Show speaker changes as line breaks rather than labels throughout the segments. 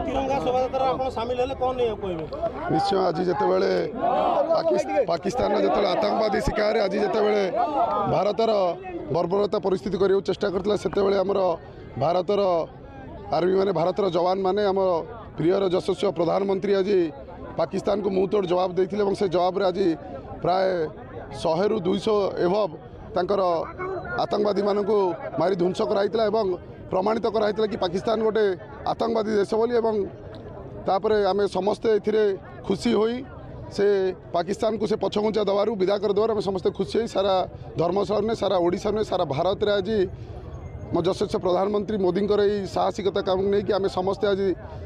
तिरंगा शोभा सामिल है कौन नहीं कह
निश्चय आज जितेबाला पाकिस्तान जो आतंकवादी शिकार आज जितेबाला भारतर बर्बरता परिस्थिति करने चेष्टा करता से आमर भारतर आर्मी माने भारतर जवान माने आम प्रियर यशस्वी प्रधानमंत्री आज पाकिस्तान को मुँह तोड़ जवाब देते से जवाब आज प्राय 100 ରୁ 200 एभव तांकर आतंकवादी मानक मारी ध्वंस कराइला प्रमाणित कराइला कि पाकिस्तान गोटे आतंकवादी देश बोली तापरे आमे समस्ते एथिरे खुशी होई से पाकिस्तान को से पछघुंचा दबारू विदा कर देवार आमे समस्ते खुशी होई सारा धर्मशाला ने सारा ओडिशा ने सारा भारत रे आज मो यशस्वी प्रधानमंत्री मोदी साहसिकता काम नहीं कि आमे समस्ते आज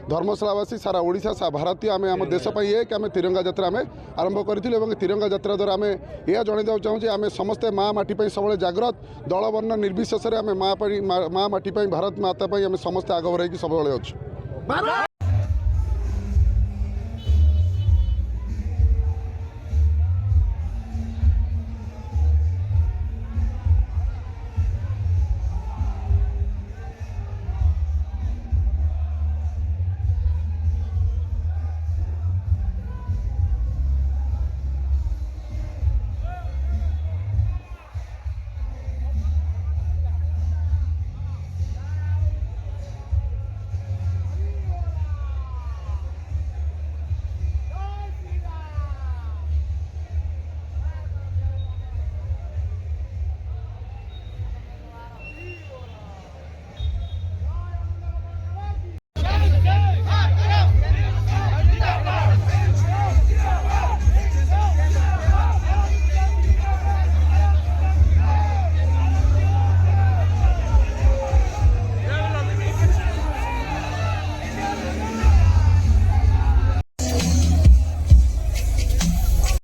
धर्मशालावासी सारा ओडिशा सारा भारतीय आमे आम देश एक आमे तिरंगा यात्रा आमे आरंभ करूँ तिरंगा यात्रा द्वारा आमे यह जनइदा चाहूँ आमे समस्ते माँ माटी सब जाग्रत दल वर्ण निर्विशेष आमे माँ माटी भारत माता आमे समस्ते आग बढ़ाई सब अच्छे।